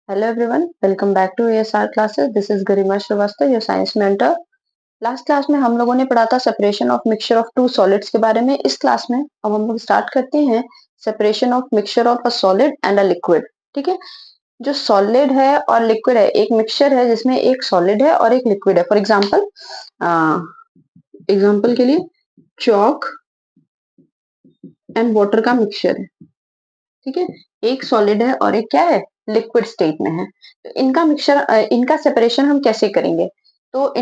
Hello everyone, welcome back to ASR classes. This is Garima Shrivastava, your science mentor. Last class में हम लोगों ने पढ़ा था separation of mixture of two solids के बारे में. इस क्लास में अब हम लोग स्टार्ट करते हैं separation of mixture of a solid and a liquid. ठीक है, जो सॉलिड है और लिक्विड है, एक मिक्सचर है जिसमें एक सॉलिड है और एक लिक्विड है. फॉर एग्जाम्पल, एग्जाम्पल के लिए चॉक एंड वाटर का मिक्सचर है. ठीक है, एक सॉलिड है और एक क्या है, लिक्विड स्टेट में है. तो इनका मिक्सचर, इनका सेपरेशन हम कैसे करेंगे? तो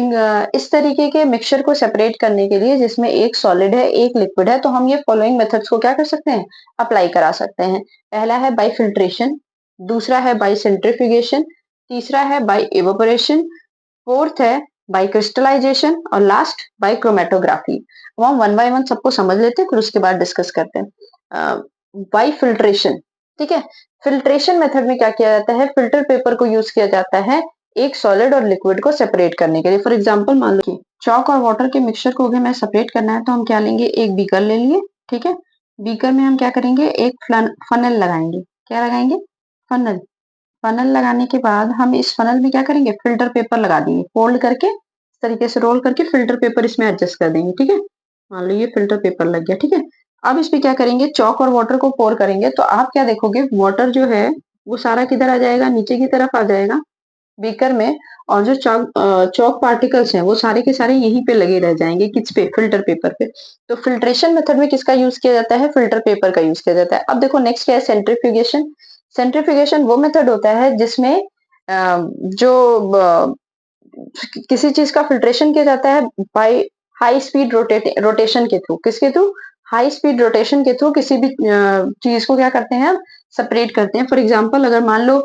इस तरीके के मिक्सचर को सेपरेट करने के लिए जिसमें एक सॉलिड है एक लिक्विड है, तो हम ये फॉलोइंग मेथड्स को क्या कर सकते हैं, अप्लाई करा सकते हैं. पहला है बाय फिल्ट्रेशन, दूसरा है बाय सेंट्रीफ्यूगेशन, तीसरा है बाय इवेपोरेशन, फोर्थ है बाय क्रिस्टलाइजेशन और लास्ट बाय क्रोमेटोग्राफी. अब हम वन बाय वन सबको समझ लेते हैं, फिर उसके बाद डिस्कस करते हैं. बाय फिल्ट्रेशन, ठीक है, फिल्ट्रेशन मेथड में क्या किया जाता है, फिल्टर पेपर को यूज किया जाता है एक सॉलिड और लिक्विड को सेपरेट करने के लिए. फॉर एग्जांपल, मान लो कि चॉक और वाटर के मिक्सचर को अगर हमें सेपरेट करना है तो हम क्या लेंगे, एक बीकर ले लिए. ठीक है, बीकर में हम क्या करेंगे, एक फनल लगाएंगे. क्या लगाएंगे, फनल. फनल लगाने के बाद हम इस फनल में क्या करेंगे, फिल्टर पेपर लगा देंगे, फोल्ड करके इस तरीके से रोल करके फिल्टर पेपर इसमें एडजस्ट कर देंगे. ठीक है, मान लो ये फिल्टर पेपर लग गया. ठीक है, अब इस पे क्या करेंगे, चॉक और वाटर को पोर करेंगे. तो आप क्या देखोगे, वाटर जो है वो सारा किधर आ जाएगा, नीचे की तरफ आ जाएगा बीकर में. और जो चॉक चॉक पार्टिकल्स हैं वो सारे के सारे यहीं पे लगे रह जाएंगे, किस पे, फिल्टर पेपर पे. तो फिल्ट्रेशन मेथड में किसका यूज किया जाता है, फिल्टर पेपर का यूज किया जाता है. अब देखो नेक्स्ट क्या है, सेंट्रीफ्यूगेशन. सेंट्रीफ्यूगेशन वो मेथड होता है जिसमें जो किसी चीज का फिल्ट्रेशन किया जाता है बाय हाई स्पीड रोटेशन के थ्रू. किसके थ्रू, हाई स्पीड रोटेशन के थ्रू किसी भी चीज को क्या करते हैं, सेपरेट करते हैं. फॉर एग्जांपल, अगर मान लो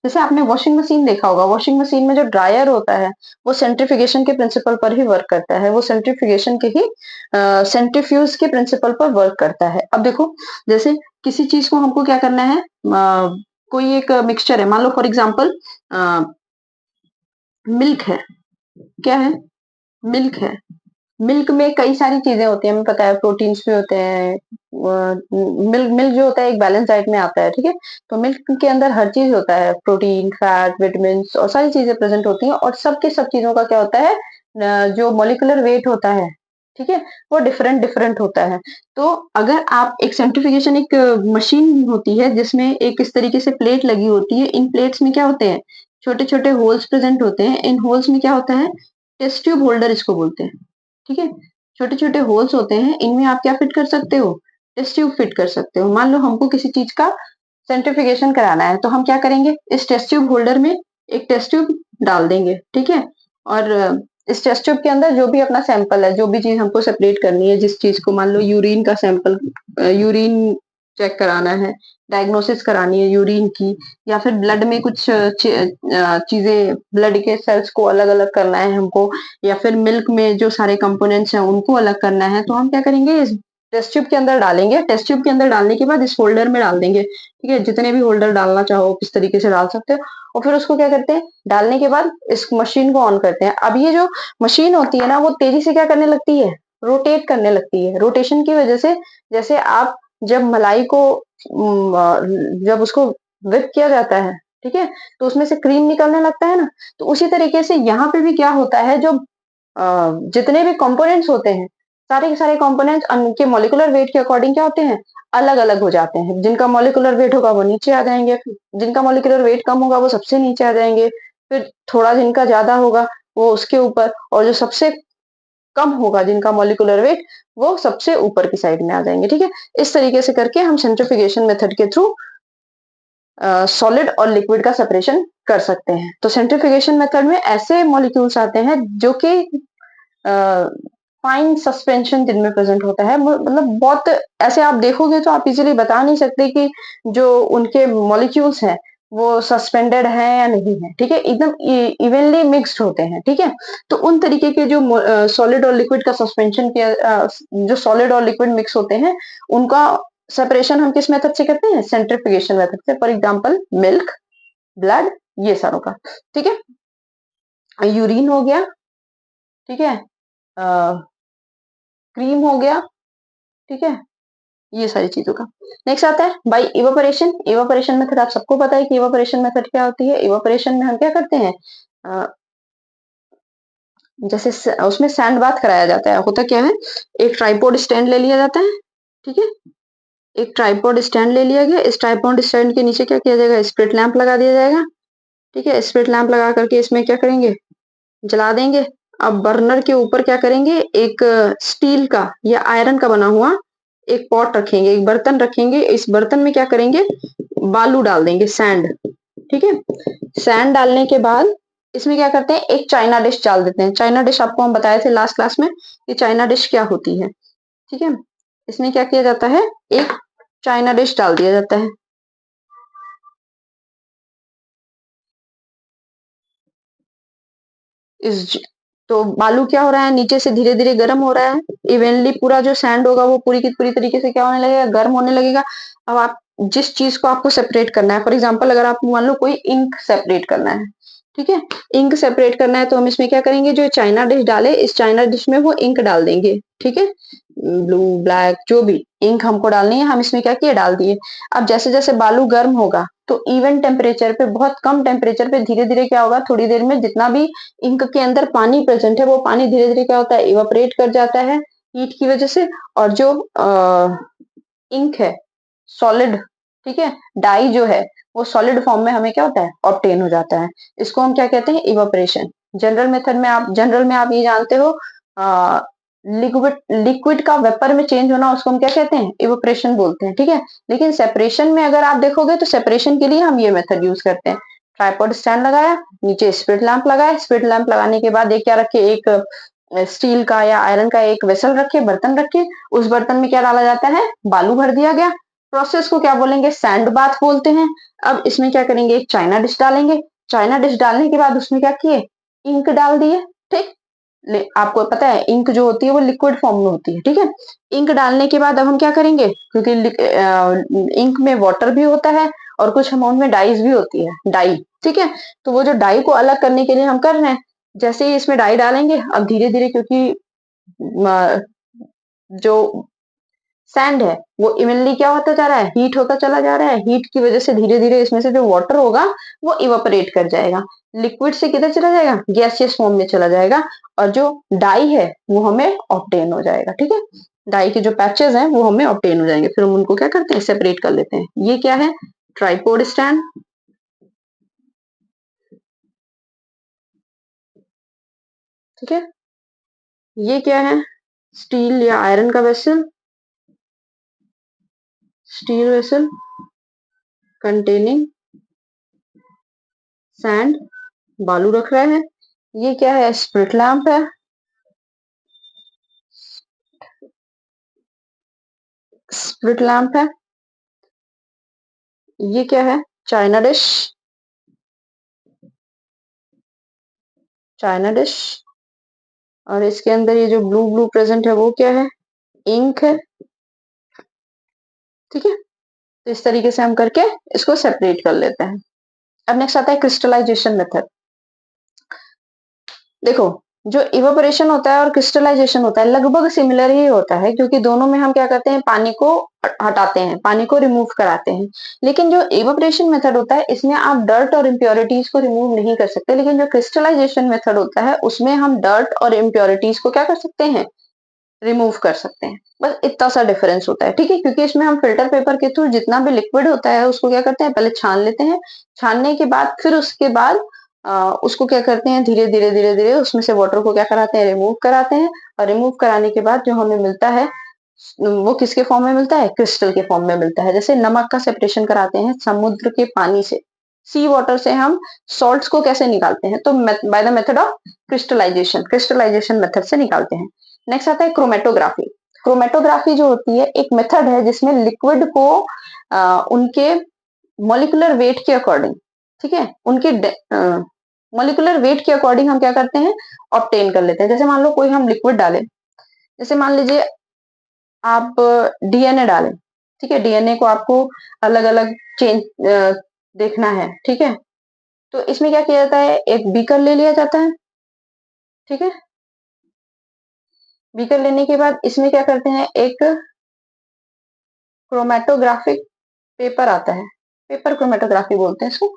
जैसे आपने वॉशिंग मशीन देखा होगा, वॉशिंग मशीन में जो ड्रायर होता है वो सेंट्रीफ्यूगेशन के प्रिंसिपल पर ही वर्क करता है, वो सेंट्रीफ्यूगेशन के ही सेंट्रीफ्यूज के प्रिंसिपल पर वर्क करता है. अब देखो, जैसे किसी चीज को हमको क्या करना है, कोई एक मिक्सचर है, मान लो फॉर एग्जांपल मिल्क है. क्या है, मिल्क है. मिल्क में कई सारी चीजें होती हैं, हमें पता है, प्रोटीन्स भी होते हैं. मिल्क मिल्क जो होता है एक बैलेंस डाइट में आता है. ठीक है, तो मिल्क के अंदर हर चीज होता है, प्रोटीन, फैट, विटामिन और सारी चीजें प्रेजेंट होती हैं. और सब के सब चीजों का क्या होता है, जो मॉलिक्यूलर वेट होता है, ठीक है, वो डिफरेंट डिफरेंट होता है. तो अगर आप एक सेंट्रीफिकेशन, एक मशीन होती है जिसमें एक इस तरीके से प्लेट लगी होती है. इन प्लेट्स में क्या होते हैं, छोटे छोटे होल्स प्रेजेंट होते हैं. इन होल्स में क्या होता है, टेस्ट ट्यूब होल्डर इसको बोलते हैं. ठीक है, छोटे-छोटे होल्स होते हैं, इनमें आप क्या फिट कर सकते हो, टेस्ट ट्यूब फिट कर सकते हो. मान लो हमको किसी चीज का सेंट्रीफ्यूगेशन कराना है, तो हम क्या करेंगे, इस टेस्ट ट्यूब होल्डर में एक टेस्ट ट्यूब डाल देंगे. ठीक है, और इस टेस्ट ट्यूब के अंदर जो भी अपना सैंपल है, जो भी चीज हमको सेपरेट करनी है, जिस चीज को, मान लो यूरिन का सैंपल, यूरिन चेक कराना है, डायग्नोसिस करानी है यूरिन की, या फिर ब्लड में कुछ चीजें, ब्लड के सेल्स को अलग अलग करना है हमको, या फिर मिल्क में जो सारे कंपोनेंट्स हैं उनको अलग करना है, तो हम क्या करेंगे, इस टेस्ट ट्यूब के अंदर डालेंगे. टेस्ट ट्यूब के अंदर डालने के बाद इस होल्डर में डाल देंगे. ठीक है, जितने भी होल्डर डालना चाहो किस तरीके से डाल सकते हो. और फिर उसको क्या करते हैं, डालने के बाद इस मशीन को ऑन करते हैं. अब ये जो मशीन होती है ना, वो तेजी से क्या करने लगती है, रोटेट करने लगती है. रोटेशन की वजह से, जैसे आप जब मलाई को जब उसको व्हिप किया जाता है, ठीक है, तो उसमें से क्रीम निकलने लगता है ना, तो उसी तरीके से यहाँ पे भी क्या होता है, जो जितने भी कंपोनेंट्स होते हैं, सारे के सारे कंपोनेंट्स उनके मॉलिक्यूलर वेट के अकॉर्डिंग क्या होते हैं, अलग अलग हो जाते हैं. जिनका मॉलिक्यूलर वेट होगा वो नीचे आ जाएंगे, जिनका मॉलिक्यूलर वेट कम होगा वो सबसे नीचे आ जाएंगे, फिर थोड़ा जिनका ज्यादा होगा वो उसके ऊपर, और जो सबसे कम होगा जिनका मॉलिक्यूलर वेट, वो सबसे ऊपर की साइड में आ जाएंगे. ठीक है, इस तरीके से करके हम सेंट्रीफ्यूगेशन मेथड के थ्रू सॉलिड और लिक्विड का सेपरेशन कर सकते हैं. तो सेंट्रीफ्यूगेशन मेथड में ऐसे मॉलिक्यूल्स आते हैं जो कि फाइन सस्पेंशन जिनमें प्रेजेंट होता है, मतलब बहुत ऐसे आप देखोगे तो आप इजीली बता नहीं सकते कि जो उनके मॉलिक्यूल्स हैं वो सस्पेंडेड हैं या नहीं है. ठीक है, एकदम इवनली मिक्स्ड होते हैं. ठीक है, तो उन तरीके के जो सॉलिड और लिक्विड का सस्पेंशन किया, जो सॉलिड और लिक्विड मिक्स होते हैं, उनका सेपरेशन हम किस मेथड से करते हैं, सेंट्रीफ्यूगेशन मेथड से. फॉर एग्जांपल मिल्क, ब्लड, ये सारों का. ठीक है, यूरिन हो गया. ठीक है, क्रीम हो गया. ठीक है, ये सारी चीजों का। नेक्स्ट आता है बाय इवापोरेशन। इवापोरेशन मेथड आप सबको पता है कि इवापोरेशन मेथड क्या होती है। इवापोरेशन में हम क्या करते हैं, अ, जैसे उसमें सैंड बाथ कराया जाता है। होता क्या है, एक ट्राइपॉड स्टैंड ले लिया जाता है, ठीक है, एक ट्राइपॉड स्टैंड ले लिया गया। इस ट्राइपॉड स्टैंड के नीचे क्या किया जाएगा, स्प्रिट लैंप लगा दिया जाएगा, ठीक है। स्प्रिट लैंप लगा करके इसमें क्या करेंगे, जला देंगे। अब बर्नर के ऊपर क्या करेंगे, एक स्टील का या आयरन का बना हुआ एक पॉट रखेंगे, एक बर्तन रखेंगे। इस बर्तन में क्या करेंगे, बालू डाल देंगे, सैंड, ठीक है। सैंड डालने के बाद इसमें क्या करते हैं, एक चाइना डिश डाल देते हैं। चाइना डिश आपको हम बताए थे लास्ट क्लास में कि चाइना डिश क्या होती है, ठीक है। इसमें क्या किया जाता है, एक चाइना डिश डाल दिया जाता है। इस तो बालू क्या हो रहा है, नीचे से धीरे धीरे गर्म हो रहा है। इवेनली पूरा जो सैंड होगा वो पूरी की पूरी तरीके से क्या होने लगेगा, गर्म होने लगेगा। अब आप जिस चीज को आपको सेपरेट करना है, फॉर एग्जांपल अगर आप मान लो कोई इंक सेपरेट करना है, ठीक है, इंक सेपरेट करना है, तो हम इसमें क्या करेंगे, जो चाइना डिश डाले इस चाइना डिश में वो इंक डाल देंगे, ठीक है। ब्लू ब्लैक जो भी इंक हमको डालनी है, हम इसमें क्या किए, डाल दिए। अब जैसे जैसे बालू गर्म होगा तो इवन टेम्परेचर पे, बहुत कम टेम्परेचर पे धीरे धीरे क्या होगा, थोड़ी देर में जितना भी इंक के अंदर पानी प्रेजेंट है वो पानी धीरे धीरे क्या होता है, इवापोरेट कर जाता है हीट की वजह से। और जो इंक है सॉलिड, ठीक है, डाई जो है वो सॉलिड फॉर्म में हमें क्या होता है, ऑब्टेन हो जाता है। इसको हम क्या कहते हैं, इवापोरेशन। जनरल मेथड में आप, जनरल में आप ये जानते हो, लिक्विड लिक्विड का वेपर में चेंज होना उसको हम क्या कहते हैं, इवापोरेशन बोलते हैं, ठीक है। लेकिन सेपरेशन में अगर आप देखोगे तो सेपरेशन के लिए हम ये मेथड यूज करते हैं। ट्राइपॉड स्टैंड लगाया, नीचे स्पिरिट लैंप लगाया, स्पिरिट लैंप लगाने के बाद एक क्या रखे, एक स्टील का या आयरन का एक वेसल रखे, बर्तन रखे। उस बर्तन में क्या डाला जाता है, बालू भर दिया गया। प्रोसेस को क्या बोलेंगे, सैंड बाथ बोलते हैं। अब इसमें क्या करेंगे, एक चाइना डिश डालेंगे। चाइना डिश डालने के बाद उसमें क्या किए, इंक डाल दिए, ठीक। आपको पता है इंक जो होती है वो लिक्विड फॉर्म में होती है, ठीक है। इंक डालने के बाद अब हम क्या करेंगे, क्योंकि इंक में वाटर भी होता है और कुछ अमाउंट में डाइज भी होती है, डाई, ठीक है। तो वो जो डाई को अलग करने के लिए हम कर रहे हैं, जैसे ही इसमें डाई डालेंगे, अब धीरे धीरे क्योंकि जो सैंड है वो इवनली क्या होता जा रहा है, हीट होता चला जा रहा है। हीट की वजह से धीरे धीरे इसमें से जो वाटर होगा वो इवापोरेट कर जाएगा, लिक्विड से किधर चला जाएगा, गैसियस फॉर्म में चला जाएगा। और जो डाई है वो हमें ऑब्टेन हो जाएगा, ठीक है। डाई के जो पैचेस हैं वो हमें ऑब्टेन हो जाएंगे, फिर हम उनको क्या करते हैं, सेपरेट कर लेते हैं। ये क्या है, ट्राइपॉड स्टैंड, ठीक है। ये क्या है, स्टील या आयरन का vessel, steel vessel containing sand, बालू रख रहा है। ये क्या है, स्प्रिट लैंप है, स्प्रिट लैंप है। ये क्या है, चाइना डिश, चाइना डिश। और इसके अंदर ये जो ब्लू ब्लू प्रेजेंट है वो क्या है, इंक है, ठीक है। तो इस तरीके से हम करके इसको सेपरेट कर लेते हैं। अब नेक्स्ट आता है क्रिस्टलाइजेशन मेथड। देखो, जो इवेपोरेशन होता है और क्रिस्टलाइजेशन होता है लगभग सिमिलर ही होता है, क्योंकि दोनों में हम क्या करते हैं, पानी को हटाते हैं, पानी को रिमूव कराते हैं। लेकिन जो इवेपोरेशन मेथड होता है इसमें आप डर्ट और इम्प्योरिटीज को रिमूव नहीं कर सकते, लेकिन जो क्रिस्टलाइजेशन मेथड होता है उसमें हम डर्ट और इम्प्योरिटीज को क्या कर सकते हैं, रिमूव कर सकते हैं। बस इतना सा डिफरेंस होता है, ठीक है। क्योंकि इसमें हम फिल्टर पेपर के थ्रू जितना भी लिक्विड होता है उसको क्या करते हैं, पहले छान लेते हैं। छानने के बाद फिर उसके बाद उसको क्या करते हैं, धीरे धीरे धीरे धीरे उसमें से वाटर को क्या कराते हैं, रिमूव कराते हैं। और रिमूव कराने के बाद जो हमें मिलता है वो किसके फॉर्म में मिलता है, क्रिस्टल के फॉर्म में मिलता है। जैसे नमक का सेपरेशन कराते हैं समुद्र के पानी से, सी वाटर से हम सॉल्ट्स को कैसे निकालते हैं, तो by the method of crystallisation, crystallisation method से निकालते हैं। नेक्स्ट आता है क्रोमेटोग्राफी। क्रोमेटोग्राफी जो होती है एक मेथड है जिसमें लिक्विड को उनके मॉलिक्यूलर वेट के अकॉर्डिंग, ठीक है, उनके मॉलिक्यूलर वेट के अकॉर्डिंग हम क्या करते हैं, ऑब्टेन कर लेते हैं। जैसे मान लो कोई हम लिक्विड डालें, जैसे मान लीजिए आप डीएनए डालें, ठीक है, डीएनए को आपको अलग अलग चेंज देखना है, ठीक है। तो इसमें क्या किया जाता है, एक बीकर ले लिया जाता है, ठीक है। बीकर लेने के बाद इसमें क्या करते हैं, एक क्रोमेटोग्राफिक पेपर आता है, पेपर क्रोमेटोग्राफी बोलते हैं इसको।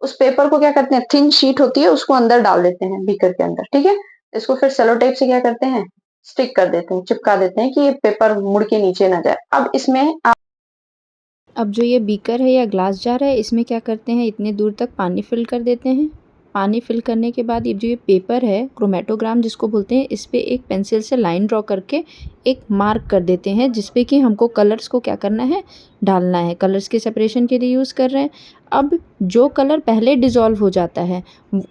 उस पेपर को क्या करते हैं, थिन शीट होती है उसको अंदर डाल देते हैं बीकर के अंदर, ठीक है। इसको फिर सेलो टेप से क्या करते हैं, स्टिक कर देते हैं, चिपका देते हैं कि ये पेपर मुड़ के नीचे ना जाए। अब इसमें अब जो ये बीकर है या ग्लास जार है, इसमें क्या करते हैं, इतने दूर तक पानी फिल कर देते हैं। पानी फिल करने के बाद ये जो ये पेपर है, क्रोमेटोग्राम जिसको बोलते हैं, इस पे एक पेंसिल से लाइन ड्रॉ करके एक मार्क कर देते हैं, जिस पे कि हमको कलर्स को क्या करना है, डालना है। कलर्स के सेपरेशन के लिए यूज़ कर रहे हैं। अब जो कलर पहले डिज़ोल्व हो जाता है,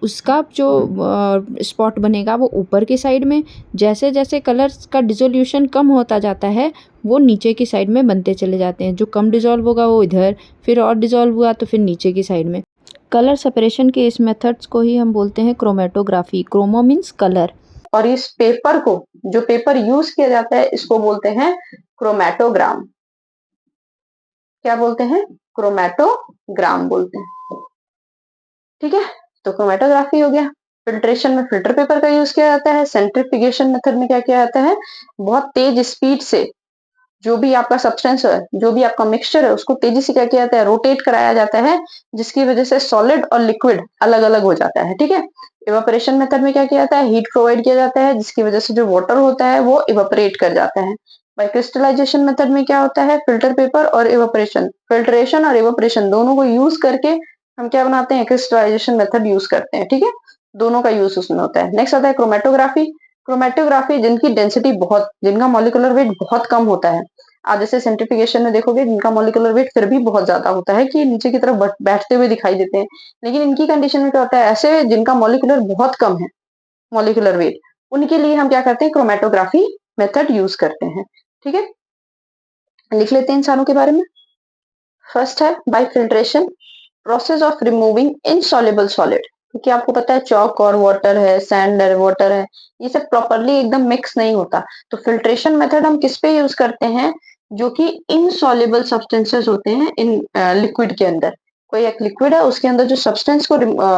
उसका जो स्पॉट बनेगा वो ऊपर की साइड में। जैसे जैसे कलर्स का डिसोल्यूशन कम होता जाता है, वो नीचे की साइड में बनते चले जाते हैं। जो कम डिज़ोल्व होगा वो इधर, फिर और डिज़ोल्व हुआ तो फिर नीचे की साइड में। कलर सेपरेशन के इस मेथड्स को ही हम बोलते हैं क्रोमेटोग्राफी। Chromo means colour. और इस पेपर को, जो पेपर यूज किया जाता है, इसको बोलते हैं क्रोमेटोग्राम। क्या बोलते हैं, क्रोमेटोग्राम बोलते हैं, ठीक है। तो क्रोमेटोग्राफी हो गया। फिल्ट्रेशन में फिल्टर पेपर का यूज किया जाता है। सेंट्रीफ्यूगेशन मेथड में क्या किया जाता है, बहुत तेज स्पीड से जो भी आपका सब्सटेंस है, जो भी आपका मिक्सचर है, उसको तेजी से क्या किया जाता है, रोटेट कराया जाता है, जिसकी वजह से सॉलिड और लिक्विड अलग अलग हो जाता है, ठीक है। इवापोरेशन मेथड में क्या किया जाता है, हीट प्रोवाइड किया जाता है, जिसकी वजह से जो वाटर होता है वो इवापोरेट कर जाता है। बाय क्रिस्टलाइजेशन मेथड में क्या होता है, फिल्टर पेपर और इवापोरेशन, फिल्ट्रेशन और इवापोरेशन दोनों को यूज करके हम क्या बनाते हैं, क्रिस्टलाइजेशन मेथड यूज करते हैं, ठीक है। दोनों का यूज उसमें होता है। नेक्स्ट आता है क्रोमेटोग्राफी। क्रोमेटोग्राफी जिनकी डेंसिटी बहुत, जिनका मॉलिक्यूलर वेट बहुत कम होता है। आप जैसे सेंट्रीफ्यूगेशन में देखोगे जिनका मॉलिक्यूलर वेट फिर भी बहुत ज्यादा होता है कि नीचे की तरफ बैठते हुए दिखाई देते हैं। लेकिन इनकी कंडीशन में क्या होता है, ऐसे जिनका मॉलिक्यूलर बहुत कम है, मॉलिक्यूलर वेट, उनके लिए हम क्या करते हैं, क्रोमेटोग्राफी मेथड यूज करते हैं, ठीक है। लिख लेते हैं इन सारों के बारे में। फर्स्ट है bye filtration, process of removing insoluble solid. क्योंकि आपको पता है चौक और वाटर है, सैंड है, वाटर है, ये सब प्रॉपरली एकदम मिक्स नहीं होता। तो फिल्ट्रेशन मेथड हम किस पे यूज करते हैं, जो कि इनसॉल्युबल सब्सटेंसेस होते हैं इन लिक्विड के अंदर। कोई एक लिक्विड है, उसके अंदर जो सब्सटेंस को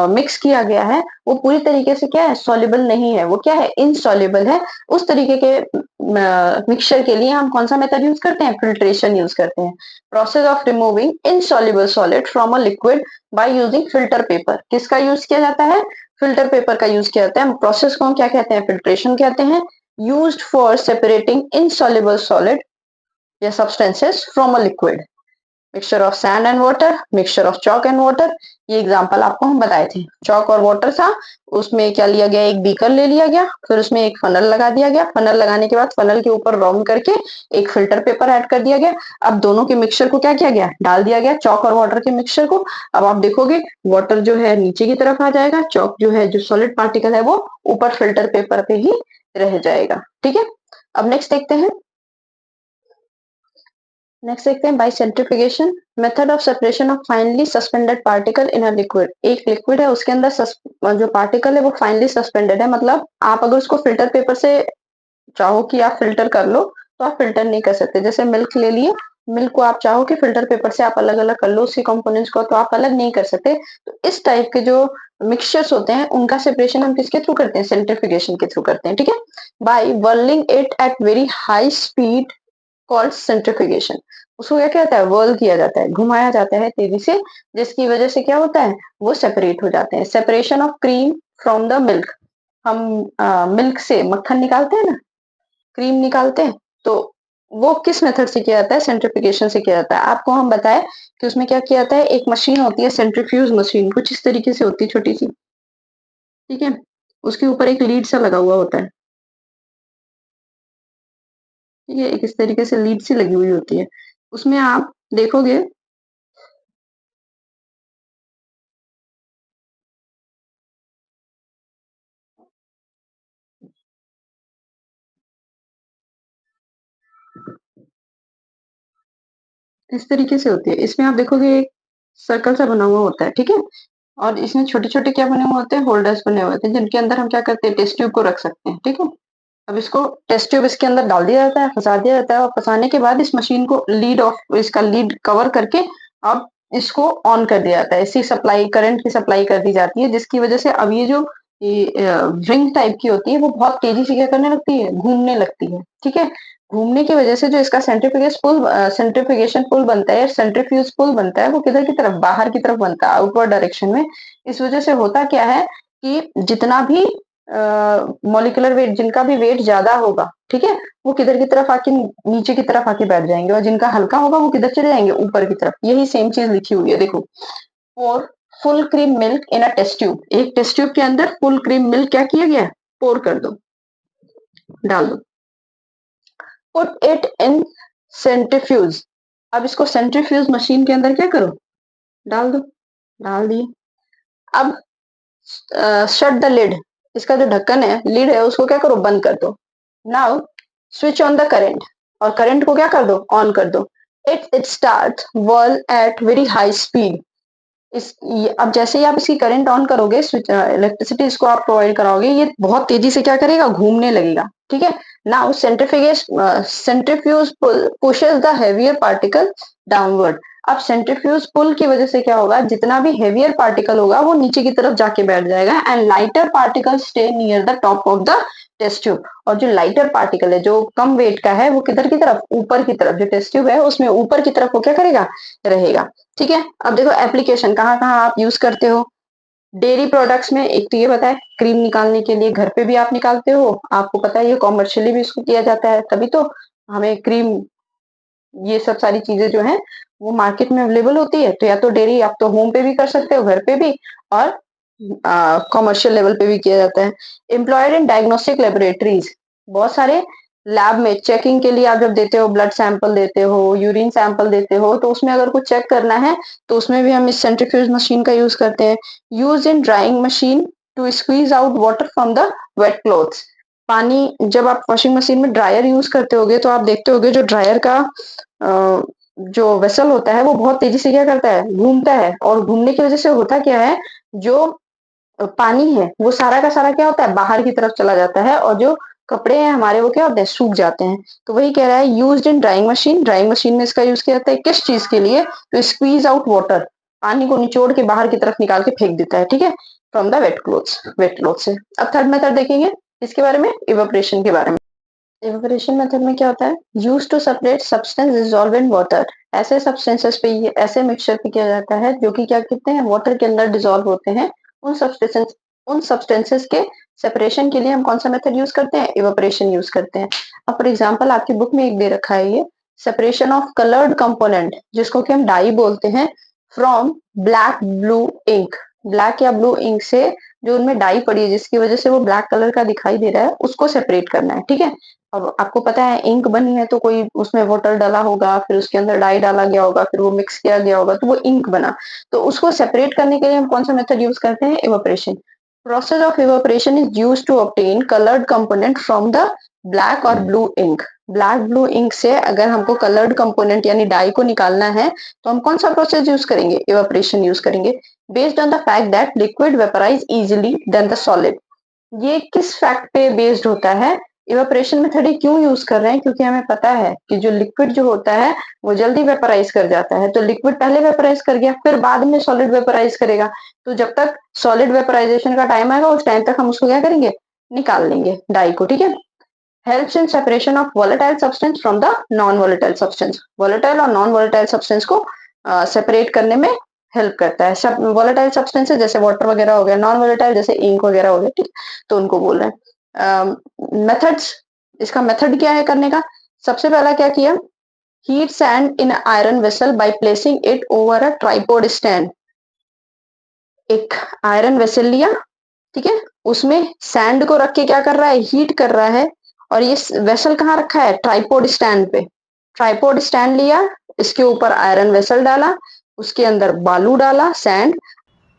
मिक्स किया गया है वो पूरी तरीके से क्या है, सॉल्युबल नहीं है, वो क्या है, इनसॉल्युबल है। उस तरीके के मिक्सचर के लिए हम कौन सा मेथड यूज करते हैं, फिल्ट्रेशन यूज करते हैं। Process of removing insoluble solid from a liquid by using filter paper. किसका यूज किया जाता है, फिल्टर पेपर का यूज किया जाता है। प्रोसेस को हम क्या कहते हैं, फिल्ट्रेशन कहते हैं। Used for separating insoluble solid या substances from a liquid, mixture of sand and water, mixture of chalk and water. ये एग्जांपल आपको हम बताए थे, चॉक और वाटर था, उसमें क्या लिया गया, एक बीकर ले लिया गया, फिर उसमें एक फनल लगा दिया गया, फनल लगाने के बाद फनल के ऊपर राउंड करके एक फिल्टर पेपर ऐड कर दिया गया। अब दोनों के मिक्सचर को क्या किया गया, डाल दिया गया, चॉक और वाटर के मिक्सचर को। अब आप देखोगे वाटर जो है नीचे की तरफ आ जाएगा, चॉक जो है, जो सॉलिड पार्टिकल है, वो ऊपर फिल्टर पेपर पे ही रह जाएगा, ठीक है। अब नेक्स्ट देखते हैं, नेक्स्ट देखते हैं bye centrifugation, method of separation of finally suspended particle in a liquid. एक लिक्विड है, उसके अंदर जो पार्टिकल है वो फाइनली सस्पेंडेड है, मतलब आप अगर उसको फिल्टर पेपर से चाहो कि आप फिल्टर कर लो, तो आप फिल्टर नहीं कर सकते। जैसे मिल्क ले लिए, मिल्क को आप चाहो कि फिल्टर पेपर से आप अलग अलग कर लो उसके कंपोनेंट्स को, तो आप अलग नहीं कर सकते। तो इस टाइप के जो मिक्सचर्स होते हैं उनका सेपरेशन हम किसके थ्रू करते हैं, सेंट्रीफ्यूगेशन के थ्रू करते हैं, ठीक है। By whirling it at very high speed called centrifugation. उसको क्या कहता है, वर्ल किया जाता है, घुमाया जाता है तेजी से, जिसकी वजह से क्या होता है, वो सेपरेट हो जाते हैं। Separation of cream from the milk, हम मिल्क से मक्खन निकालते हैं ना, क्रीम निकालते हैं, तो वो किस मेथड से किया जाता है, सेंट्रीफ्यूगेशन से किया जाता है। आपको हम बताएं कि उसमें क्या किया जाता है, एक मशीन होती है सेंट्रीफ्यूज मशीन, कुछ इस तरीके से होती है, छोटी सी, ठीक है। उसके ऊपर एक लीड सा लगा हुआ होता है, ठीक है, एक इस तरीके से लीड सी लगी हुई होती है। उसमें आप देखोगे इस तरीके से होती है। इसमें आप देखोगे एक सर्कल सा बना हुआ होता है, ठीक है। और इसमें छोटे-छोटे क्या बने हुए होते हैं, होल्डर्स बने हुए होते हैं, जिनके अंदर हम क्या करते हैं, टेस्ट ट्यूब को रख सकते हैं, ठीक है। अब इसको टेस्ट ट्यूब इसके अंदर डाल दिया जाता है, फँसा दिया जाता है, और फँसाने के बाद इस मशीन को लीड ऑफ, इसका लीड कवर करके अब इसको ऑन कर दिया जाता है। इसी सप्लाई, करंट की सप्लाई कर दी जाती है, जिसकी वजह से अब ये जो रिंग टाइप की होती है वो बहुत तेजी से क्या करने लगती है, घूमने लगती है, ठीक है। घूमने की वजह से जो इसका सेंट्रीफ्यूगेशन पुल बनता है, सेंट्रीफ्यूज पुल बनता है, वो किधर की तरफ, बाहर की तरफ बनता है, आउटवर्ड डायरेक्शन में। इस वजह से होता क्या है कि जितना भी मॉलिक्यूलर वेट, जिनका भी वेट ज्यादा होगा, ठीक है, वो किधर की तरफ आके, नीचे की तरफ आके बैठ जाएंगे, और जिनका हल्का होगा वो किधर चले जाएंगे, ऊपर की तरफ। यही सेम चीज लिखी हुई है, देखो। Pour full cream milk in a test tube, एक टेस्ट ट्यूब के अंदर फुल क्रीम मिल्क क्या किया गया है, पोर कर दो, डाल दो। पुट इट इन सेंट्रीफ्यूज, अब इसको सेंट्रीफ्यूज मशीन के अंदर क्या करो, डाल दो, डाल दिए। अब शट द लिड, इसका जो ढक्कन है, लिड है, उसको क्या करो, बंद कर दो। Now switch on the current, और करंट को क्या कर दो, ऑन कर दो। It start whirl at very high speed, अब जैसे ही आप इसकी करंट ऑन करोगे, स्विच इलेक्ट्रिसिटी इसको आप प्रोवाइड कराओगे, ये बहुत तेजी से क्या करेगा, घूमने लगेगा, ठीक है। Now centrifuge pushes the heavier particle downward, अब सेंट्रीफ्यूज पुल की वजह से क्या होगा, जितना भी हेवियर पार्टिकल होगा वो नीचे की तरफ जाके बैठ जाएगा, and lighter particle stay near the top of the test tube, और जो लाइटर पार्टिकल है, जो कम वेट का है, वो किधर की तरफ, ऊपर की तरफ, जो टेस्ट ट्यूब है उसमें ऊपर की तरफ वो क्या करेगा, रहेगा, ठीक है। अब देखो एप्लीकेशन कहाँ कहाँ आप यूज करते हो। डेयरी प्रोडक्ट्स में एक तो ये बताए, क्रीम निकालने के लिए, घर पे भी आप निकालते हो, आपको पता है ये कॉमर्शियली भी इसको किया जाता है, तभी तो हमें क्रीम, ये सब सारी चीजें जो है वो मार्केट में अवेलेबल होती है। तो या तो डेयरी आप तो होम पे भी कर सकते हो, घर पे भी, और कॉमर्शियल लेवल पे भी किया जाता है। एम्प्लॉयड इन डायग्नोस्टिक लेबोरेटरीज, बहुत सारे लैब में चेकिंग के लिए आप जब देते हो, ब्लड सैंपल देते हो, यूरिन सैंपल देते हो, तो उसमें अगर कुछ चेक करना है तो उसमें भी हम इस सेंट्रीफ्यूज मशीन का यूज करते हैं। Use in drying machine to squeeze out water from the wet clothes, पानी, जब आप वॉशिंग मशीन में ड्रायर यूज करते होगे तो आप देखते होगे जो ड्रायर का जो वेसल होता है वो बहुत तेजी से क्या करता है, घूमता है, और घूमने की वजह से होता क्या है, जो पानी है वो सारा का सारा क्या होता है, बाहर की तरफ चला जाता है, और जो कपड़े हैं हमारे वो क्या होते हैं, सूख जाते हैं। तो वही कह रहा है, used in drying machine, drawing machine में इसका यूज किया जाता है किस चीज के लिए, तो स्क्वीज आउट वाटर, पानी को निचोड़ के बाहर की तरफ निकाल के फेंक देता है, ठीक है, फ्रॉम द वेट क्लोथ से। अब थर्ड मेथड देखेंगे, इसके बारे में, इवेपोरेशन के बारे में। इवेपोरेशन मेथड में क्या होता है, use to separate substance dissolve in water, ऐसे सब्सटेंसेस पे, ऐसे मिक्सचर पे किया जाता है जो कि क्या कहते हैं, वाटर के अंदर डिसॉल्व होते हैं। उन सब्सटेंसेस के सेपरेशन के लिए हम कौन सा मेथड यूज करते हैं, इवेपोरेशन यूज करते हैं। अब फॉर एग्जांपल आपकी बुक में एक दे रखा है ये, सेपरेशन ऑफ कलर्ड कंपोनेंट, जिसको कि हम डाई बोलते हैं, from black blue ink, black या ब्लू इंक से जो उनमें डाई पड़ी है जिसकी वजह से वो ब्लैक कलर का दिखाई दे रहा है, उसको सेपरेट करना है, ठीक है। अब आपको पता है इंक बनी है तो कोई उसमें वाटर डाला होगा, फिर उसके अंदर डाई डाला गया होगा, फिर वो मिक्स किया गया होगा, तो वो इंक बना। तो उसको सेपरेट करने के लिए हम कौन सा मेथड यूज करते हैं, evaporation. Process of evaporation is used to obtain coloured component from the black और blue ink, black blue ink से अगर हमको कलर्ड कंपोनेंट यानी डाई को निकालना है तो हम कौन सा प्रोसेस यूज करेंगे, इवेपोरेशन यूज करेंगे। Based on the fact that liquid vaporise easily than the solid, ये किस फैक्ट पे बेस्ड होता है, इवेपोरेशन मेथड ही क्यों यूज कर रहे हैं, क्योंकि हमें पता है कि जो लिक्विड जो होता है वो जल्दी वेपराइज कर जाता है, तो लिक्विड पहले वेपराइज कर गया, फिर बाद में सॉलिड वेपराइज करेगा, तो जब तक सॉलिड वेपराइजेशन का टाइम आएगा उस टाइम तक हम उसको क्या करेंगे, निकाल लेंगे डाई को, ठीक है। Helps in separation of volatile substance from the non volatile substance, volatile और नॉन वोलेटाइल सब्सटेंस को सेपरेट करने में हेल्प करता है। सब वोलेटाइल सब्सटेंसेस जैसे वाटर वगैरह हो गया, नॉन वोलेटाइल जैसे इंक वगैरह हो गया, ठीक, तो उनको बोल रहे हैं। मेथड्स, इसका मेथड क्या है करने का, सबसे पहला क्या किया, heat sand in iron vessel by placing it over a tripod stand, एक आयरन वेसल लिया, ठीक है, उसमें सैंड को रख के क्या कर रहा है, हीट कर रहा है, और ये वेसल कहाँ रखा है, ट्राइपॉड स्टैंड पे, ट्राइपॉड स्टैंड लिया, इसके ऊपर आयरन वेसल डाला, उसके अंदर बालू डाला, सैंड,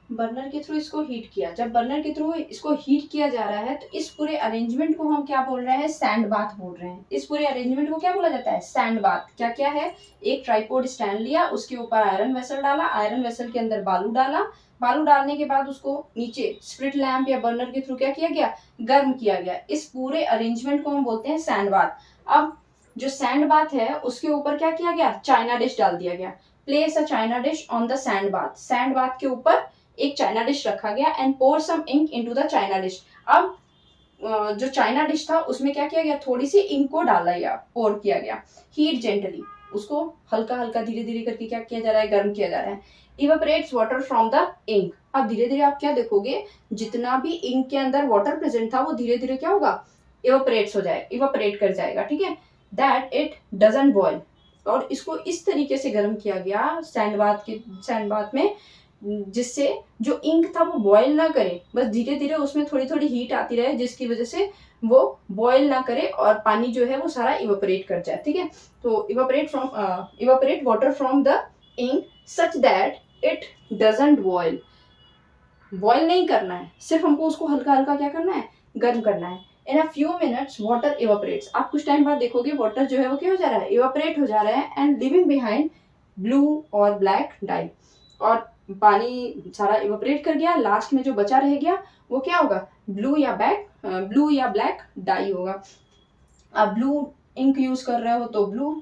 बर्नर के थ्रू इसको हीट किया। जब बर्नर के थ्रू इसको हीट किया जा रहा है तो इस पूरे अरेंजमेंट को हम क्या बोल रहे हैं, सैंड बाथ बोल रहे हैं। इस पूरे अरेंजमेंट को क्या बोला जाता है, सैंड बाथ। क्या क्या है, एक ट्राइपॉड स्टैंड लिया, उसके ऊपर आयरन वेसल डाला, आयरन वेसल के अंदर बालू डाला, बालू डालने के बाद उसको नीचे स्प्रिट लैंप या बर्नर के थ्रू क्या किया गया, गर्म किया गया। इस पूरे अरेंजमेंट को हम बोलते हैं सैंड बाथ। अब जो सैंड बाथ है उसके ऊपर क्या किया गया, चाइना डिश डाल दिया गया। Place a china dish on the sand bath, sand bath के ऊपर एक चाइना डिश रखा गया and pour some ink into the china dish. अब जो चाइना डिश था उसमें क्या किया गया, थोड़ी सी इंक को डाला गया, पोर किया गया, हीट जेंटली, उसको हल्का हल्का धीरे धीरे करके क्या किया जा रहा है, गर्म किया जा रहा है। Evaporates water from the ink. अब धीरे धीरे आप क्या देखोगे, जितना भी इंक के अंदर वाटर प्रेजेंट था वो धीरे धीरे क्या होगा, इवेपोरेट्स हो जाए, इवेपोरेट कर जाएगा, ठीक है। That it doesn't boil. और इसको इस तरीके से गर्म किया गया सैंड बाथ में, जिससे जो इंक था वो बॉयल ना करे, बस धीरे धीरे उसमें थोड़ी थोड़ी हीट आती रहे, जिसकी वजह से वो बॉयल ना करे और पानी जो है वो सारा इवेपोरेट कर जाए, ठीक है। तो evaporate water from the ink such that it doesn't boil. Boil नहीं करना है, सिर्फ हमको उसको हल्का हल्का क्या करना है, गर्म करना है। In a few minutes water evaporates. आप कुछ टाइम बाद देखोगे वाटर जो है वो क्या हो जा रहा है, इवेपोरेट हो जा रहा है, एंड लिविंग बिहाइंड ब्लू और ब्लैक डाई। और पानी सारा इवेपोरेट कर गया, लास्ट में जो बचा रह गया वो क्या होगा, ब्लू या ब्लैक डाई होगा। आप ब्लू इंक यूज कर रहे हो तो ब्लू,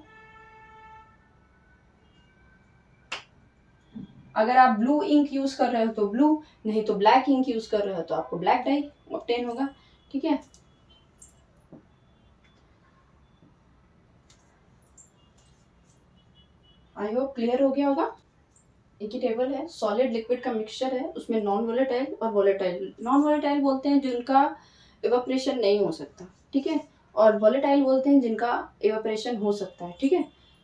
अगर आप ब्लू इंक यूज कर रहे हो तो ब्लू, नहीं तो ब्लैक इंक यूज कर रहे हो तो आपको ब्लैक डाई ऑब्टेन होगा, ठीक है। आई होप क्लियर हो गया होगा। एक ही टेबल है, सॉलिड लिक्विड का मिक्सचर है, उसमें नॉन वोलेटाइल और वोलेटाइल। नॉन वोलेटाइल बोलते हैं जिनका इवेपोरेशन नहीं हो सकता, ठीक है, और वोलेटाइल बोलते हैं जिनका इवेपोरेशन हो सकता है, ठीक है।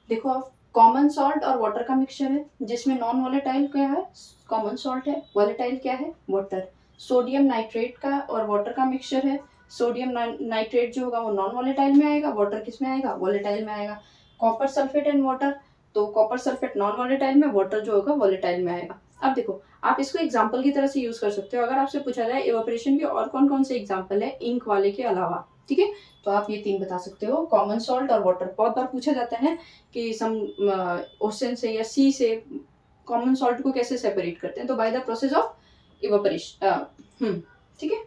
देखो आप, कॉमन सॉल्ट और वाटर का मिक्सचर है, जिसमें नॉन वोलेटाइल क्या है, कॉमन सॉल्ट है, वोलेटाइल क्या है, वाटर। सोडियम नाइट्रेट का और वाटर का मिक्सचर है, सोडियम नाइट्रेट जो होगा वो नॉन वोलेटाइल में आएगा, वाटर किस में आएगा, वोलेटाइल में आएगा। कॉपर सल्फेट एंड वाटर, तो कॉपर सल्फेट नॉन वोलेटाइल में, वाटर जो होगा वोलेटाइल में आएगा। अब देखो, आप इसको एग्जांपल की तरह से यूज कर सकते हो। अगर आपसे पूछा जाए इवेपोरेशन के और कौन कौन से एग्जांपल है इंक वाले के अलावा, ठीक है, तो आप ये 3 बता सकते हो, कॉमन सॉल्ट और वाटर। बहुत बार पूछा जाता है कि सम ओशन से या सी से कॉमन सॉल्ट को कैसे सेपरेट करते हैं, तो by the process of evaporation, ठीक है,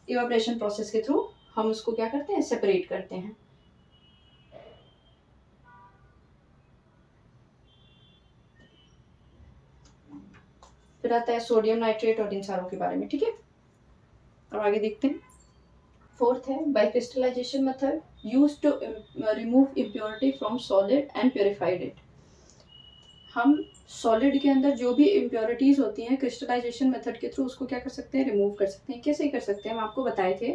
इवेपोरेशन प्रोसेस के थ्रू हम उसको क्या करते हैं, सेपरेट करते हैं। फिर आता है सोडियम नाइट्रेट और इन सारों के बारे में, ठीक है। अब आगे देखते हैं। फोर्थ है by crystallisation method used to remove impurity from solid and purified it. हम सॉलिड के अंदर जो भी इम्प्योरिटीज होती हैं क्रिस्टलाइजेशन मेथड के थ्रू उसको क्या कर सकते हैं, रिमूव कर सकते हैं। कैसे कर सकते हैं, हम आपको बताए थे।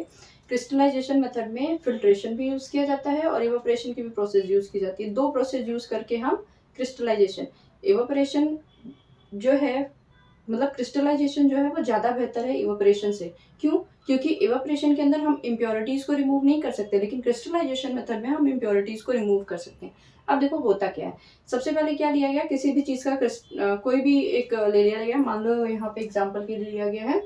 क्रिस्टलाइजेशन मेथड में फिल्ट्रेशन भी यूज किया जाता है और इवेपोरेशन की भी प्रोसेस यूज की जाती है। 2 प्रोसेस यूज करके हम क्रिस्टलाइजेशन, इवेपोरेशन जो है, मतलब क्रिस्टलाइजेशन जो है वो ज़्यादा बेहतर है इवेपोरेशन से। क्यों? क्योंकि इवेपोरेशन के अंदर हम इम्प्योरिटीज़ को रिमूव नहीं कर सकते, लेकिन क्रिस्टलाइजेशन मेथड में हम इम्प्योरिटीज़ को रिमूव कर सकते हैं। अब देखो होता क्या है, सबसे पहले क्या लिया गया, किसी भी चीज़ का कोई भी एक ले लिया गया, मान लो यहाँ पे एग्जाम्पल के लिए लिया गया है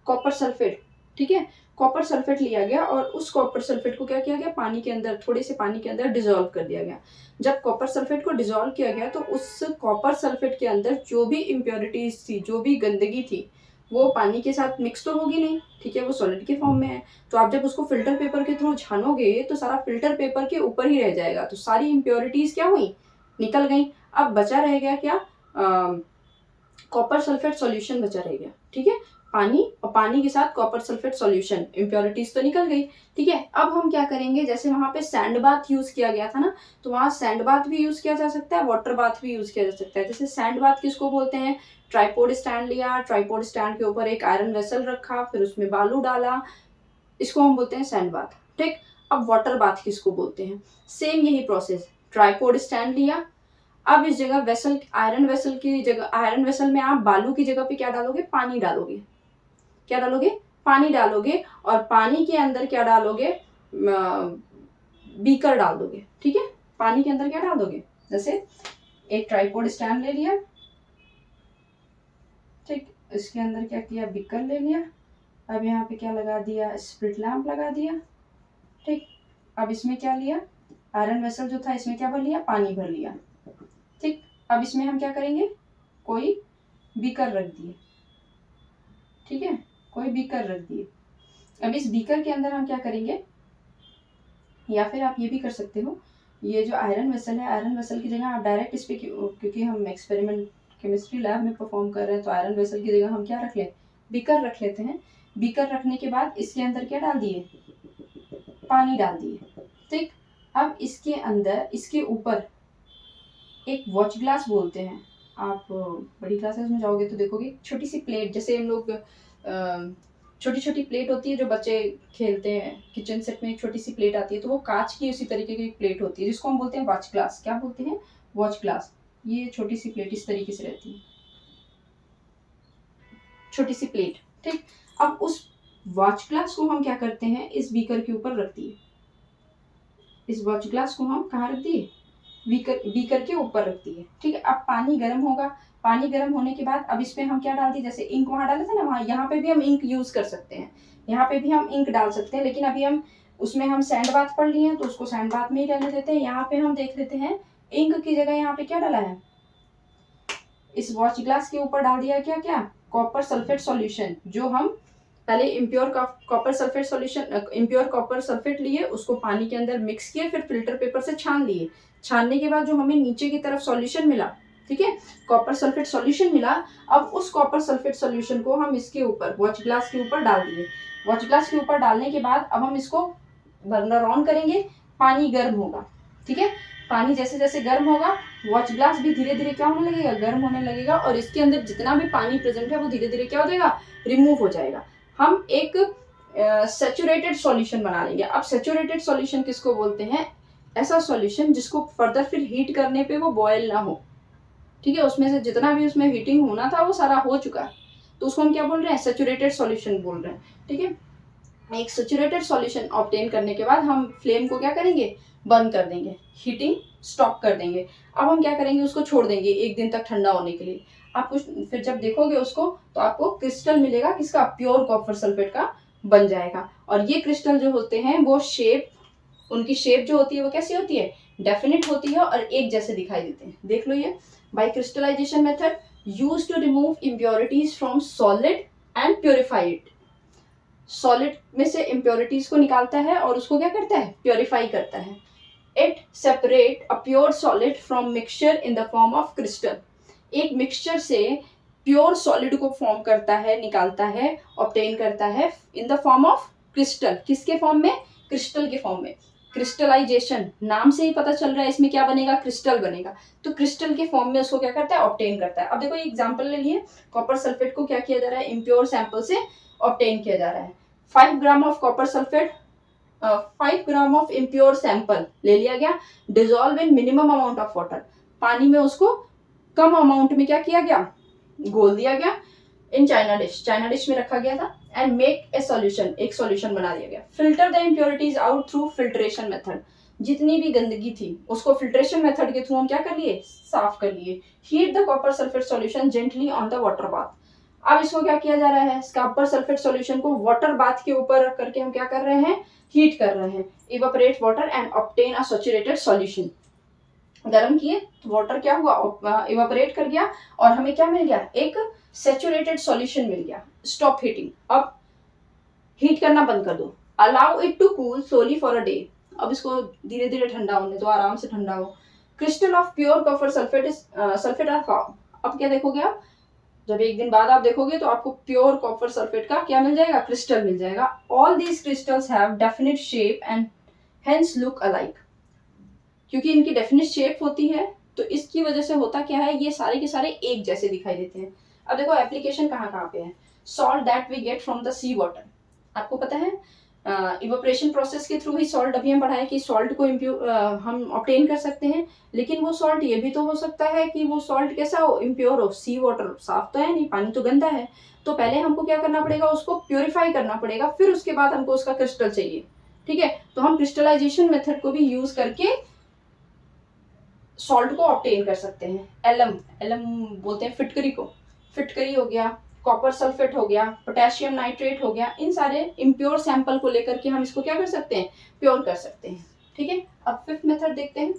कॉपर सल्फेट, ठीक है। कॉपर सल्फेट लिया गया और उस कॉपर सल्फेट को क्या किया गया, पानी के अंदर, थोड़े से पानी के अंदर डिजोल्व कर दिया गया। जब कॉपर सल्फेट को डिजोल्व किया गया तो उस कॉपर सल्फेट के अंदर जो भी इम्प्योरिटीज थी, जो भी गंदगी थी, वो पानी के साथ मिक्स तो होगी नहीं, ठीक है, वो सॉलिड के फॉर्म में है। तो आप जब उसको फिल्टर पेपर के थ्रू छानोगे तो सारा फिल्टर पेपर के ऊपर ही रह जाएगा, तो सारी इम्प्योरिटीज क्या हुई, निकल गई। अब बचा रह गया क्या, कॉपर सल्फेट सॉल्यूशन बचा रह गया, ठीक है, पानी, और पानी के साथ कॉपर सल्फेट सॉल्यूशन, इम्प्योरिटीज तो निकल गई, ठीक है। अब हम क्या करेंगे, जैसे वहां पे सैंड बाथ यूज किया गया था ना, तो वहां सैंड बाथ भी यूज किया जा सकता है, वाटर बाथ भी यूज किया जा सकता है। जैसे सैंड बाथ किसको बोलते हैं, ट्राइपोड स्टैंड लिया, ट्राइपोड स्टैंड के ऊपर एक आयरन वेसल रखा, फिर उसमें बालू डाला, इसको हम बोलते हैं सैंड बाथ, ठीक। अब वाटर बाथ किसको बोलते हैं, सेम यही प्रोसेस, ट्राइपोड स्टैंड लिया, अब इस जगह वेसल, आयरन वेसल की जगह, आयरन वेसल में आप बालू की जगह पे क्या डालोगे, पानी डालोगे, क्या डालोगे, पानी डालोगे, और पानी के अंदर क्या डालोगे, बीकर डाल दोगे, ठीक है। पानी के अंदर क्या डाल दोगे, जैसे एक ट्राइपोड स्टैंड ले लिया, ठीक, इसके अंदर क्या किया, बीकर ले लिया, अब यहाँ पे क्या लगा दिया, स्प्रिट लैम्प लगा दिया, ठीक। अब इसमें क्या लिया, आयरन वेसल जो था इसमें क्या भर लिया, पानी भर लिया, ठीक। अब इसमें हम क्या करेंगे, कोई बीकर रख दिए, ठीक है, कोई बीकर रख दिए। अब इस बीकर के अंदर हम क्या करेंगे, या फिर आप ये भी कर सकते हो, ये जो आयरन वेसल है, आयरन वेसल की जगह आप डायरेक्ट इस पे, क्योंकि हम एक्सपेरिमेंट केमिस्ट्री लैब में परफॉर्म कर रहे हैं, तो आयरन वेसल की जगह हम क्या रख लें, बीकर रख लेते हैं। बीकर रखने के बाद इसके अंदर क्या डाल दिए, पानी डाल दिए, ठीक। अब इसके अंदर, इसके ऊपर एक वॉच ग्लास बोलते हैं, आप बड़ी क्लासेस में जाओगे तो देखोगे छोटी सी प्लेट, जैसे हम लोग छोटी छोटी प्लेट होती है जो बच्चे खेलते हैं, किचन सेट में एक छोटी सी प्लेट आती है, तो वो कांच की उसी तरीके की एक प्लेट होती है जिसको हम बोलते हैं वॉच ग्लास। क्या बोलते हैं, वॉच ग्लास। ये छोटी सी प्लेट इस तरीके से रहती है, छोटी सी प्लेट, ठीक। अब उस वॉच ग्लास को हम क्या करते हैं, इस बीकर के ऊपर रख दिए, इस वॉच ग्लास को हम कहाँ रख दिए, बीकर के ऊपर रख दिए, ठीक है। अब पानी गर्म होगा, पानी गर्म होने के बाद अब इसमें हम क्या डाल दिए, जैसे इंक वहां डाले थे ना, वहां यहाँ पे भी हम इंक यूज कर सकते हैं, यहाँ पे भी हम इंक डाल सकते हैं, लेकिन अभी हम उसमें हम सैंड बाथ पढ़ लिए हैं तो उसको सैंड बाथ में ही रहने देते हैं। यहाँ पे हम देख लेते हैं इंक की जगह यहाँ पे क्या डाला है, इस वॉच ग्लास के ऊपर डाल दिया क्या, क्या, कॉपर सल्फेट सॉल्यूशन, जो हम पहले impure copper sulphate solution, impure copper sulphate लिए, उसको पानी के अंदर मिक्स किए, फिर फिल्टर पेपर से छान लिए। छानने के बाद जो हमें नीचे की तरफ सॉल्यूशन मिला, ठीक है, कॉपर सल्फेट सॉल्यूशन मिला। अब उस कॉपर सल्फेट सॉल्यूशन को हम इसके ऊपर, वॉच ग्लास के ऊपर डाल दिए। वॉच ग्लास के ऊपर डालने के बाद अब हम इसको बर्नर ऑन करेंगे, पानी गर्म होगा, ठीक है। पानी जैसे जैसे गर्म होगा, वॉच ग्लास भी धीरे धीरे क्या होने लगेगा, गर्म होने लगेगा, और इसके अंदर जितना भी पानी प्रेजेंट है वो धीरे धीरे क्या हो जाएगा, रिमूव हो जाएगा। हम एक सैचुरेटेड सॉल्यूशन बना लेंगे। अब सैचुरेटेड सॉल्यूशन किसको बोलते हैं, ऐसा सॉल्यूशन जिसको फर्दर फिर हीट करने पे वो बॉयल ना हो, ठीक है, उसमें से जितना भी उसमें हीटिंग होना था वो सारा हो चुका है, तो उसको हम क्या बोल रहे हैं, सैचुरेटेड सॉल्यूशन बोल रहे हैं, ठीक है। एक सैचुरेटेड सॉल्यूशन ऑब्टेन करने के बाद हम फ्लेम को क्या करेंगे, बंद कर देंगे, हीटिंग स्टॉप कर देंगे। अब हम क्या करेंगे, उसको छोड़ देंगे एक दिन तक ठंडा होने के लिए। आप कुछ फिर जब देखोगे उसको तो आपको क्रिस्टल मिलेगा, किसका, प्योर कॉपर सल्फेट का बन जाएगा। और ये क्रिस्टल जो होते हैं वो शेप, उनकी शेप जो होती है वो कैसी होती है, डेफिनेट होती है और एक जैसे दिखाई देते हैं। देख लो ये, by crystallisation method use to remove impurities from solid and purify it. Solid में से इम्प्योरिटीज को निकालता है और उसको क्या करता है, प्योरीफाई करता है। It separate a pure solid from mixture in the form of crystal. एक मिक्सचर से प्योर सॉलिड को फॉर्म करता है, निकालता है, ऑब्टेन करता है in the form of crystal. किसके फॉर्म में, क्रिस्टल के फॉर्म में। क्रिस्टलाइजेशन, नाम से ही पता चल रहा है इसमें क्या बनेगा, क्रिस्टल बनेगा। तो क्रिस्टल के फॉर्म में उसको क्या करता है, ऑब्टेन करता है। अब देखो एग्जांपल ले लिए, कॉपर सल्फेट को क्या किया जा रहा है, इम्प्योर सैंपल से ऑब्टेन किया जा रहा है। 5 gram of copper sulphate, 5 gram of impure sample ले लिया गया, dissolve in minimum amount of water. पानी में उसको कम अमाउंट में क्या किया गया, घोल दिया गया। इन चाइना डिश में रखा गया था। एंड मेक ए सॉल्यूशन, एक सॉल्यूशन बना दिया गया। Filter the impurities out through filtration method. जितनी भी गंदगी थी उसको फिल्ट्रेशन मेथड के थ्रू हम क्या कर लिए, साफ कर लिए। Heat the copper sulphate solution gently on the water bath. अब इसको क्या किया जा रहा है, कॉपर सल्फेट सॉल्यूशन को वाटर बाथ के ऊपर रख करके हम क्या कर रहे हैं, हीट कर रहे हैं। Evaporate water and obtain a saturated solution. गर्म किए तो वाटर क्या हुआ, इवेपोरेट कर गया और हमें क्या मिल गया, एक सैचुरेटेड सॉल्यूशन मिल गया। स्टॉप हीटिंग, अब हीट करना बंद कर दो। Allow it to cool slowly for a day. अब इसको धीरे धीरे ठंडा होने दो, आराम से ठंडा हो। Crystal of pure copper sulphate are found. अब क्या देखोगे आप, जब एक दिन बाद आप देखोगे तो आपको प्योर कॉपर सल्फेट का क्या मिल जाएगा, क्रिस्टल मिल जाएगा। All these crystals have definite shape and hence look alike. क्योंकि इनकी डेफिनिट शेप होती है तो इसकी वजह से होता क्या है, ये सारे के सारे एक जैसे दिखाई देते हैं। अब देखो एप्लीकेशन कहाँ कहाँ पे है। Salt that we get from the sea water, आपको पता है इवेपोरेशन प्रोसेस के थ्रू ही सॉल्ट, अभी हम पढ़ाए कि सॉल्ट को हम ऑब्टेन कर सकते हैं। लेकिन वो सॉल्ट ये भी तो हो सकता है कि वो सॉल्ट कैसा हो, इम्प्योर हो। सी वाटर साफ तो है नहीं, पानी तो गंदा है। तो पहले हमको क्या करना पड़ेगा, उसको प्योरीफाई करना पड़ेगा, फिर उसके बाद हमको उसका क्रिस्टल चाहिए, ठीक है। तो हम क्रिस्टलाइजेशन मेथड को भी यूज करके सॉल्ट को ऑब्टेन कर सकते हैं। एलम, एलम बोलते हैं फिटकरी को। फिटकरी हो गया, कॉपर सल्फेट हो गया, पोटेशियम नाइट्रेट हो गया, इन सारे इम्प्योर सैंपल को लेकर के हम इसको क्या कर सकते हैं, प्योर कर सकते हैं, ठीक है। अब फिफ्थ मेथड देखते हैं।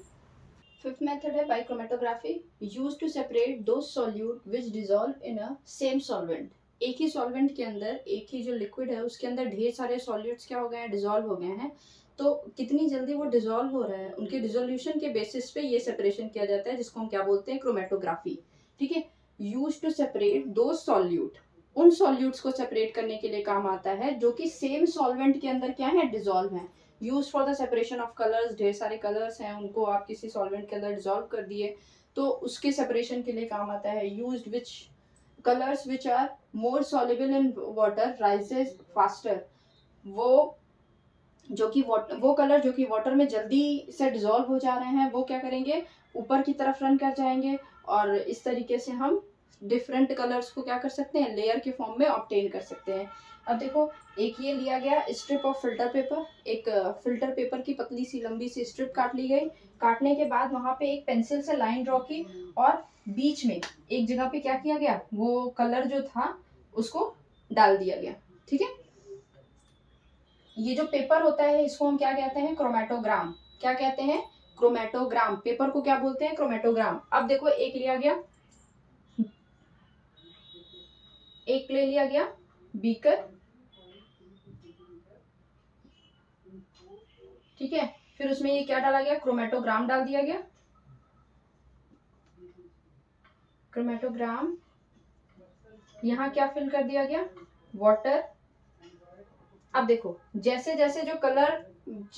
फिफ्थ मेथड है by chromatography, use to separate दो solute which dissolve in a same solvent. एक ही सॉल्वेंट के अंदर, एक ही जो लिक्विड है उसके अंदर ढेर सारे सॉल्यूट्स क्या हो गए हैं, डिजोल्व हो गए हैं। तो कितनी जल्दी वो डिजोल्व हो रहा है, उनके डिजोल्यूशन के बेसिस पे ये सेपरेशन किया जाता है, जिसको हम क्या बोलते हैं, क्रोमेटोग्राफी, ठीक है। यूज टू सेपरेट दो सॉल्यूट, उन सॉल्यूट्स को सेपरेट करने के लिए काम आता है जो कि सेम सॉल्वेंट के अंदर क्या है, डिजोल्व है। Use for the separation of colours, ढेर सारे कलर्स हैं, उनको आप किसी सॉल्वेंट के अंदर डिजोल्व कर दिए तो उसके सेपरेशन के लिए काम आता है। Used which colours which are more soluble in water rises faster, वो जो कि वो कलर जो कि वाटर में जल्दी से डिजोल्व हो जा रहे हैं वो क्या करेंगे, ऊपर की तरफ रन कर जाएंगे, और इस तरीके से हम डिफरेंट कलर्स को क्या कर सकते हैं, लेयर के फॉर्म में ऑब्टेन कर सकते हैं। अब देखो, एक ये लिया गया स्ट्रिप ऑफ फिल्टर पेपर, एक फिल्टर पेपर की पतली सी लंबी सी स्ट्रिप काट ली गई। काटने के बाद वहां पे एक पेंसिल से लाइन ड्रॉ की और बीच में एक जगह पे क्या किया गया, वो कलर जो था उसको डाल दिया गया। ठीक है, ये जो पेपर होता है इसको हम क्या कहते हैं, क्रोमेटोग्राम। क्या कहते हैं, क्रोमेटोग्राम। पेपर को क्या बोलते हैं, क्रोमेटोग्राम। अब देखो, एक लिया गया, एक ले लिया गया बीकर, ठीक है, फिर उसमें ये क्या डाला गया, क्रोमेटोग्राम डाल दिया गया, क्रोमेटोग्राम। यहाँ क्या फिल कर दिया गया, वाटर। अब देखो, जैसे जैसे जो कलर,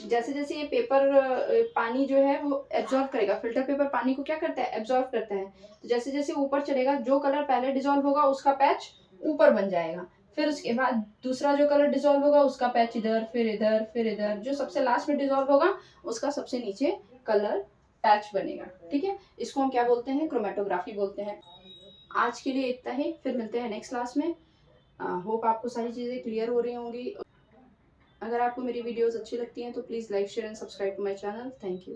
जैसे जैसे ये पेपर पानी जो है वो एब्जॉर्व करेगा, फिल्टर पेपर पानी को क्या करता है, एब्जॉर्व करता है। तो जैसे जैसे ऊपर चलेगा, जो कलर पहले डिजोल्व होगा उसका पैच ऊपर बन जाएगा, फिर उसके बाद दूसरा जो कलर डिजोल्व होगा उसका पैच इधर, फिर इधर, फिर इधर, जो सबसे लास्ट में डिजोल्व होगा उसका सबसे नीचे कलर पैच बनेगा। ठीक है, इसको हम क्या बोलते हैं, क्रोमेटोग्राफी बोलते हैं। आज के लिए इतना ही, फिर मिलते हैं नेक्स्ट क्लास में। होप आपको सारी चीज़ें क्लियर हो रही होंगी। अगर आपको मेरी वीडियोस अच्छी लगती हैं तो please like share and subscribe to my channel. Thank you.